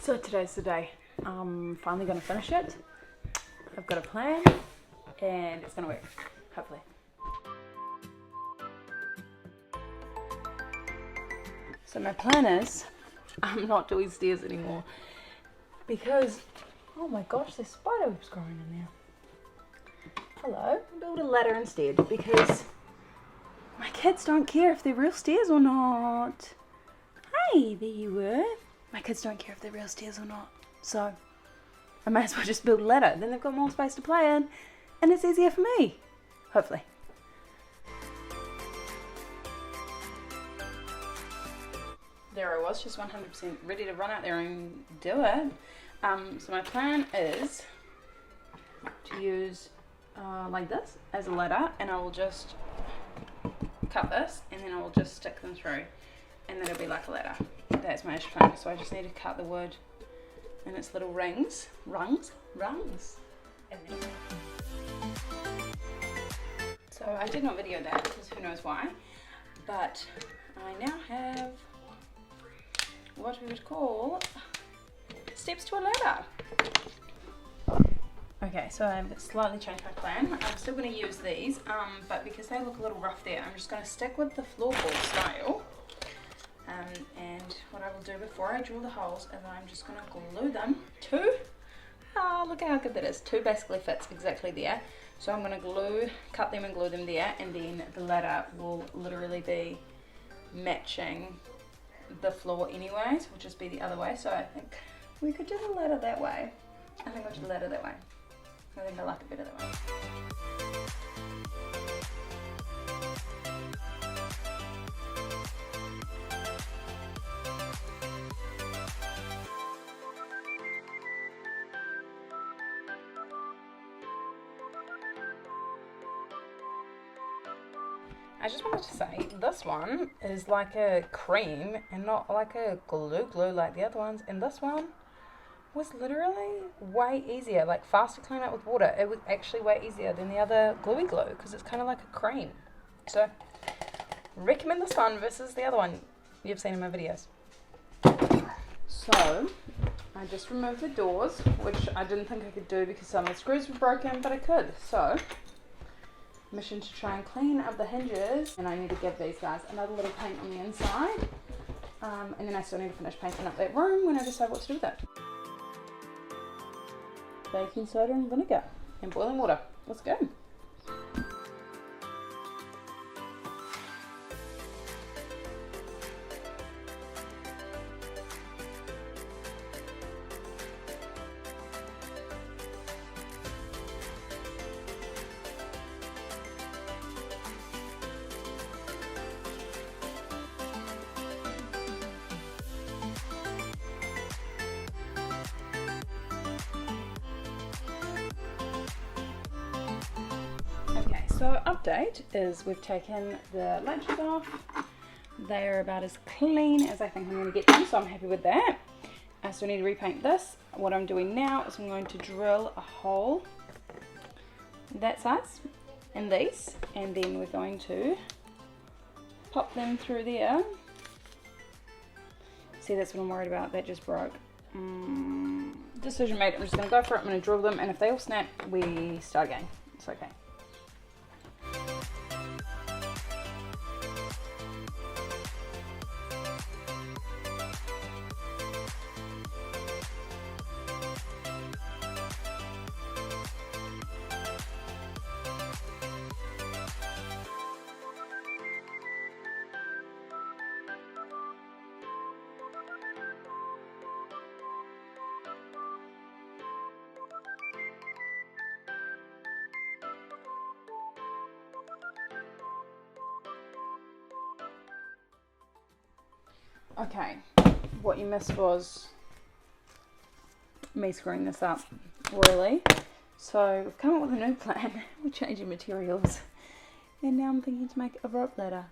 So today's the day. I'm finally going to finish it. I've got a plan and it's going to work, hopefully. So my plan is I'm not doing stairs anymore because, oh my gosh, there's spider webs growing in there. Hello, I'll build a ladder instead because my kids don't care if they're real stairs or not. Hey, there you were. My kids don't care if they're real stairs or not. So I might as well just build a ladder. Then they've got more space to play in and it's easier for me. Hopefully. There I was, just 100% ready to run out there and do it. So my plan is to use like this as a ladder, and I will just cut this and then I will just stick them through and then it'll be like a ladder. That's my plan. So I just need to cut the wood in its little rungs. And then... So I did not video that because who knows why, but I now have what we would call steps to a ladder. Okay, so I've slightly changed my plan. I'm still going to use these, but because they look a little rough there, I'm just going to stick with the floorboard style. And what I will do before I drill the holes is I'm just going to glue them to, look how good that is. 2 basically fits exactly there. So I'm going to cut them and glue them there, and then the ladder will literally be matching the floor anyways, will just be the other way. So I think we could do the ladder that way. I think I'll do the ladder that way. I think I like it better that way. I just wanted to say, this one is like a cream and not like a glue like the other ones, and this one was literally way easier, like faster to clean up with water. It was actually way easier than the other gluey glue because it's kind of like a cream. So recommend this one versus the other one you've seen in my videos. So I just removed the doors, which I didn't think I could do because some of the screws were broken, but I could. So mission to try and clean up the hinges, and I need to give these guys another little paint on the inside, and then I still need to finish painting up that room when I decide what to do with it. Baking soda and vinegar and boiling water. Let's go. So update is we've taken the latches off. They are about as clean as I think I'm going to get them, so I'm happy with that. I still need to repaint this. What I'm doing now is I'm going to drill a hole that size in these, and then we're going to pop them through there. See, that's what I'm worried about. That just broke. Decision made. I'm just going to go for it. I'm going to drill them, and if they all snap, we start again. It's okay. Okay, what you missed was me screwing this up royally. So we've come up with a new plan. We're changing materials, and now I'm thinking to make a rope ladder.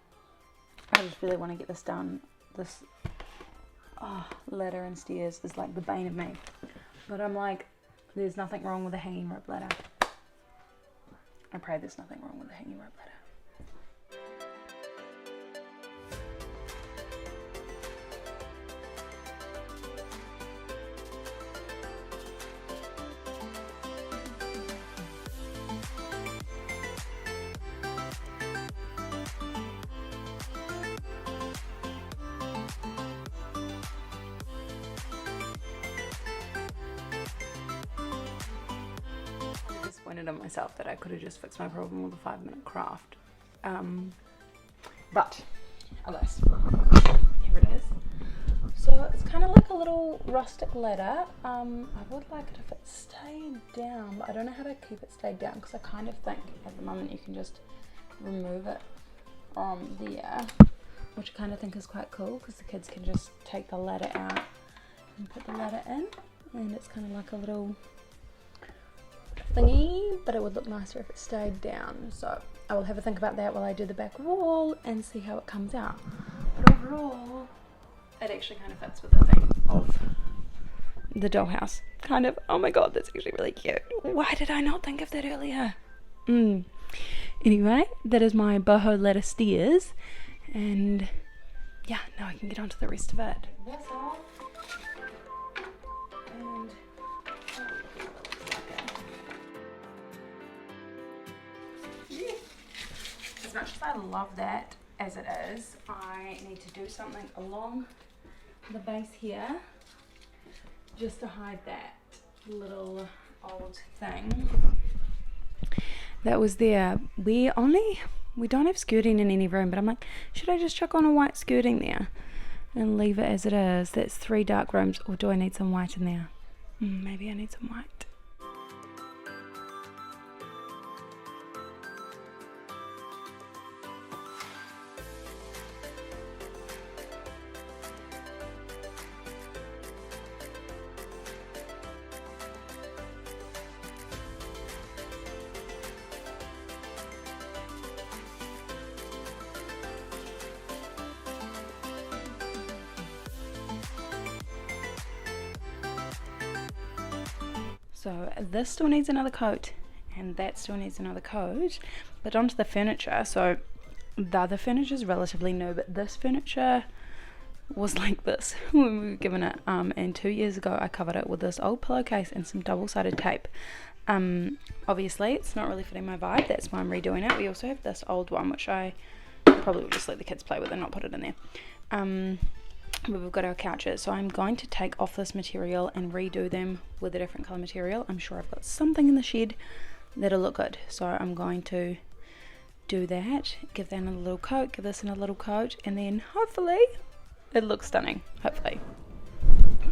I just really want to get this done. This ladder and stairs is like the bane of me, but I'm like, there's nothing wrong with a hanging rope ladder. I pray there's nothing wrong with a hanging rope ladder. disappointed in myself that I could have just fixed my problem with a 5-minute craft. But alas, here it is. So it's kind of like a little rustic ladder. I would like it if it stayed down, but I don't know how to keep it stayed down because I kind of think at the moment you can just remove it from there, which I kind of think is quite cool because the kids can just take the ladder out and put the ladder in, and it's kind of like a little thingy, but it would look nicer if it stayed down. So I will have a think about that while I do the back wall and see how it comes out. But overall, it actually kind of fits with the theme of the dollhouse. Kind of, oh my god, that's actually really cute. Why did I not think of that earlier? Anyway, that is my boho ladder stairs, and yeah, now I can get on to the rest of it. That's all. And yeah. As much as I love that as it is, I need to do something along the base here just to hide that little old thing that was there. We don't have skirting in any room, but I'm like, should I just chuck on a white skirting there and leave it as it is? That's 3 dark rooms, or do I need some white in there? Maybe I need some white. So this still needs another coat, and that still needs another coat. But onto the furniture. So the other furniture is relatively new, but this furniture was like this when we were given it. And 2 years ago I covered it with this old pillowcase and some double-sided tape. Obviously it's not really fitting my vibe, that's why I'm redoing it. We also have this old one which I probably will just let the kids play with and not put it in there. But we've got our couches, so I'm going to take off this material and redo them with a different colour material. I'm sure I've got something in the shed that'll look good, so I'm going to do that, give that another little coat, give this another little coat, and then hopefully it looks stunning, hopefully.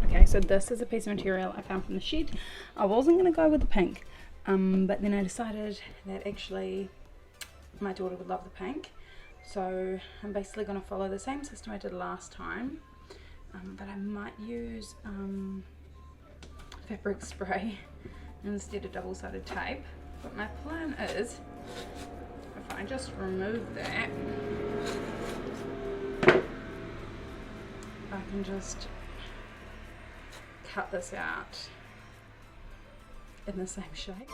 Okay, so this is a piece of material I found from the shed. I wasn't going to go with the pink, but then I decided that actually my daughter would love the pink. So I'm basically going to follow the same system I did last time, but I might use fabric spray instead of double-sided tape. But my plan is, if I just remove that, I can just cut this out in the same shape.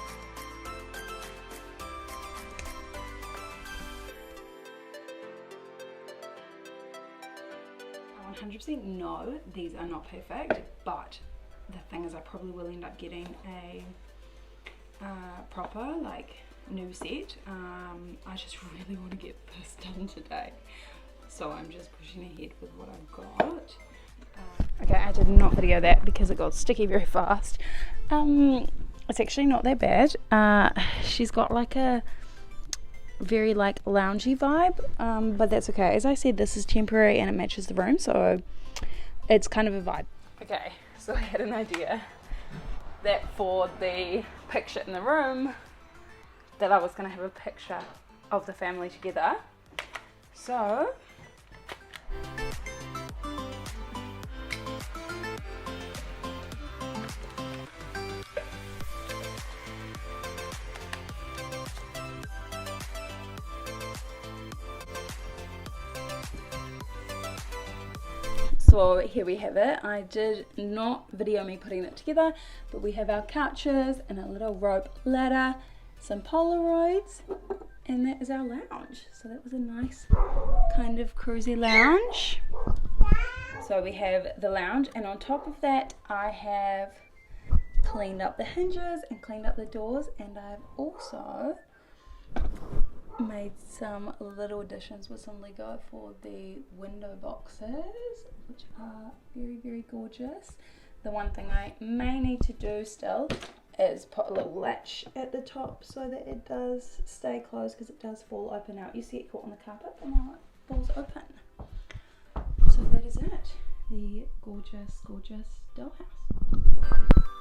I 100% know these are not perfect, but the thing is I probably will end up getting a proper like new set. I just really want to get this done today, so I'm just pushing ahead with what I've got. Okay, I did not video that because it got sticky very fast. It's actually not that bad. She's got like a very like loungy vibe, but that's okay. As I said, this is temporary and it matches the room, so it's kind of a vibe. Okay, so I had an idea that for the picture in the room that I was going to have a picture of the family together. So here we have it. I did not video me putting it together, but we have our couches and a little rope ladder, some Polaroids, and that is our lounge. So that was a nice kind of cruisy lounge. So we have the lounge, and on top of that I have cleaned up the hinges and cleaned up the doors, and I've also made some little additions with some Lego for the window boxes, which are very, very gorgeous. The one thing I may need to do still is put a little latch at the top so that it does stay closed, because it does fall open out. You see it caught on the carpet and now it falls open. So that is it. The gorgeous, gorgeous dollhouse.